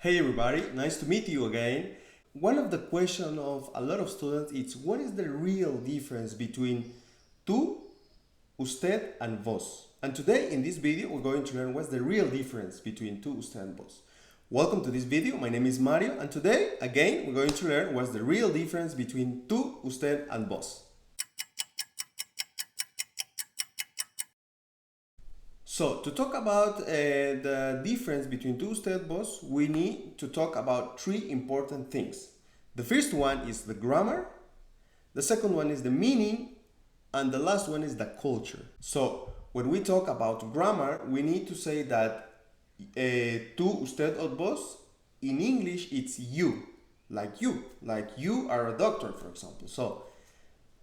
Hey everybody, nice to meet you again. One of the questions of a lot of students is what is the real difference between tú, usted and vos? And today in this video we're going to learn what's the real difference between tú, usted and vos. Welcome to this video, my name is Mario and today again we're going to learn what's the real difference between tú, usted and vos. So to talk about the difference between tú, usted, vos, we need to talk about three important things. The first one is the grammar, the second one is the meaning, and the last one is the culture. So when we talk about grammar, we need to say that tú, usted, or vos, in English it's you, like you are a doctor, for example. So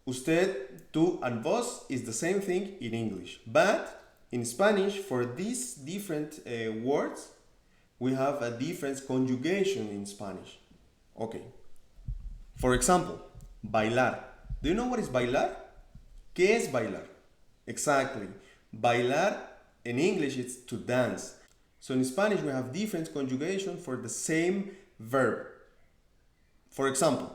usted, tú, and vos is the same thing in English, but in Spanish, for these different words, we have a different conjugation in Spanish. Okay. For example, bailar. Do you know what is bailar? ¿Qué es bailar? Exactly. Bailar in English is to dance. So in Spanish, we have different conjugation for the same verb. For example,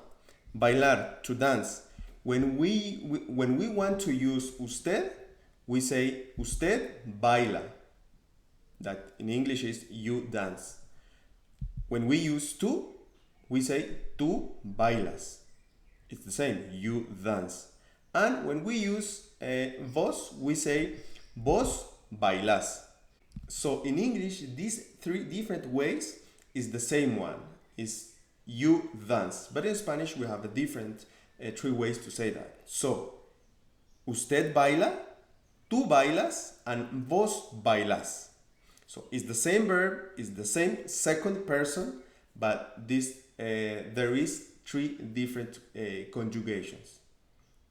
bailar, to dance. When we want to use usted, we say usted baila. That in English is you dance. When we use tú, we say tú bailas. It's the same, you dance. And when we use vos, we say vos bailas. So in English, these three different ways is the same one, is you dance. But in Spanish, we have a different three ways to say that. So, usted baila, tú bailas, and vos bailas. So it's the same verb, it's the same second person, but there is three different conjugations.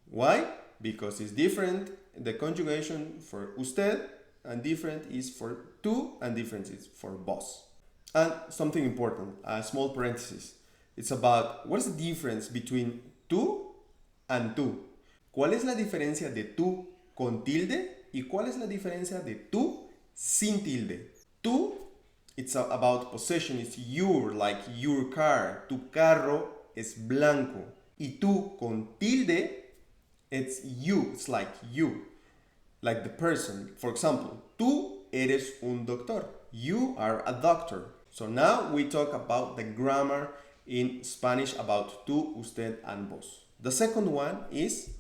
Why? Because it's different, the conjugation for usted, and different is for tú, and different is for vos. And something important, a small parenthesis. It's about what is the difference between tú and tú. ¿Cuál es la diferencia de tú con tilde y cuál es la diferencia de tú sin tilde? Tú, it's about possession, it's your, like your car. Tu carro es blanco. Y tú con tilde, it's you, it's like you, like the person. For example, tú eres un doctor. You are a doctor. So now we talk about the grammar in Spanish about tú, usted, and vos. The second one is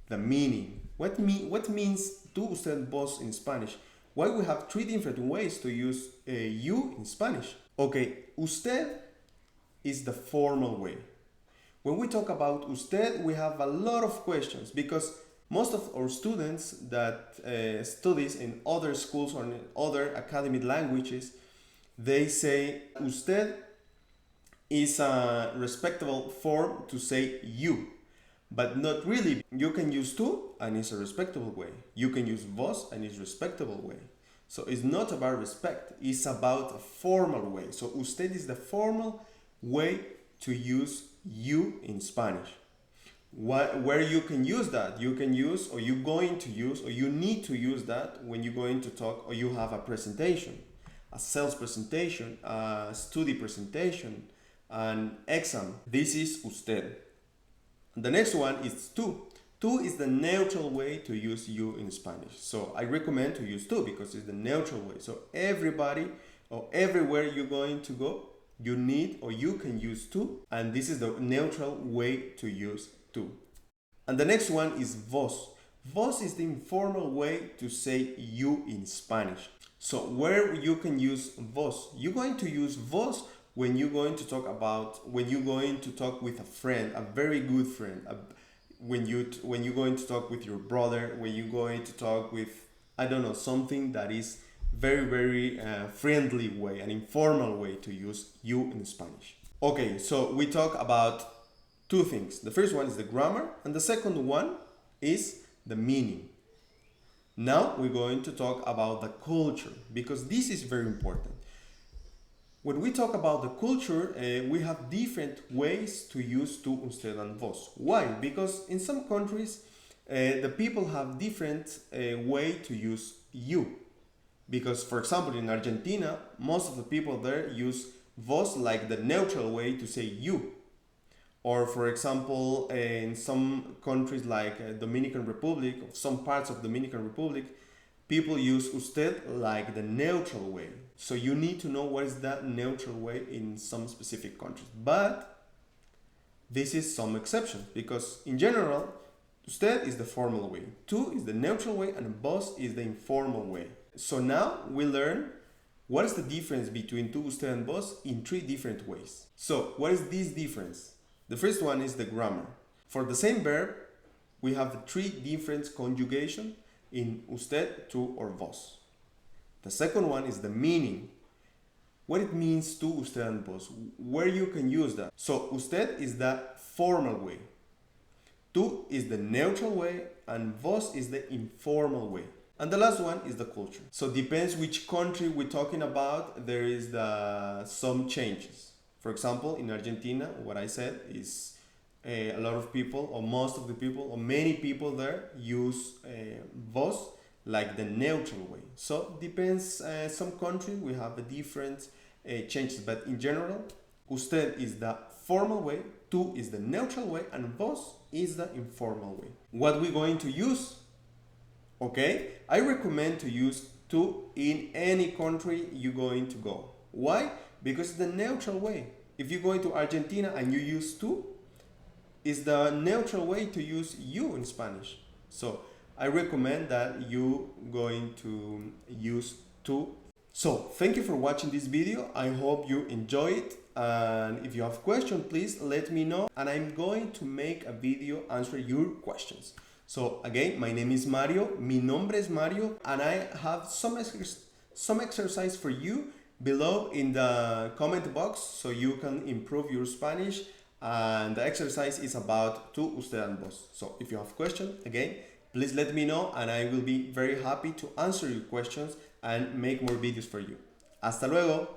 the meaning. What means tú, usted, vos in Spanish? Why we have three different ways to use you in Spanish? Okay, usted is the formal way. When we talk about usted, we have a lot of questions because most of our students that studies in other schools or in other academic languages, they say usted is a respectable form to say you. But not really. You can use tú and it's a respectable way. You can use vos and it's a respectable way. So it's not about respect, it's about a formal way. So usted is the formal way to use you in Spanish. Where you can use that, you can use, or you're going to use, or you need to use that when you're going to talk or you have a presentation, a sales presentation, a study presentation, an exam. This is usted. The next one is tú. Tú is the neutral way to use you in Spanish. So I recommend to use tú because it's the neutral way. So everybody or everywhere you're going to go, you need or you can use tú. And this is the neutral way to use tú. And the next one is vos. Vos is the informal way to say you in Spanish. So where you can use vos, you're going to use vos when you're going to talk with a friend, a very good friend, when you're going to talk with your brother, when you're going to talk with, I don't know, something that is very, very friendly way, an informal way to use you in Spanish. Okay, so we talk about two things. The first one is the grammar, and the second one is the meaning. Now we're going to talk about the culture, because this is very important. When we talk about the culture, we have different ways to use tú, usted, and vos. Why? Because in some countries, the people have different way to use you. Because, for example, in Argentina, most of the people there use Vos like the neutral way to say you. Or for example, in some countries like Dominican Republic, or some parts of Dominican Republic, people use usted like the neutral way. So you need to know what is that neutral way in some specific countries. But this is some exceptions because in general, usted is the formal way, tú is the neutral way, and vos is the informal way. So now we learn what is the difference between tú, usted, and vos in 3 different ways. So what is this difference? The first one is the grammar. For the same verb, we have 3 different conjugation in usted, tú, or vos. The second one is the meaning. What it means to usted and vos, where you can use that. So usted is the formal way, tú is the neutral way, and vos is the informal way. And the last one is the culture. So depends which country we're talking about, there is some changes. For example, in Argentina, what I said is a lot of people, or most of the people, or many people there use vos like the neutral way. So depends, some country we have a different changes, but in general, usted is the formal way, tú is the neutral way, and vos is the informal way. What we're going to use? Okay, I recommend to use tú in any country you're going to go. Why? Because it's the neutral way. If you're going to Argentina and you use tú, it's the neutral way to use you in Spanish. So I recommend that you going to use tú. So thank you for watching this video. I hope you enjoy it. And if you have questions, please let me know. And I'm going to make a video answer your questions. So again, my name is Mario. Mi nombre es Mario. And I have some exercise for you below in the comment box so you can improve your Spanish. And the exercise is about tú, usted, and vos. So if you have questions, again, please let me know and I will be very happy to answer your questions and make more videos for you. Hasta luego!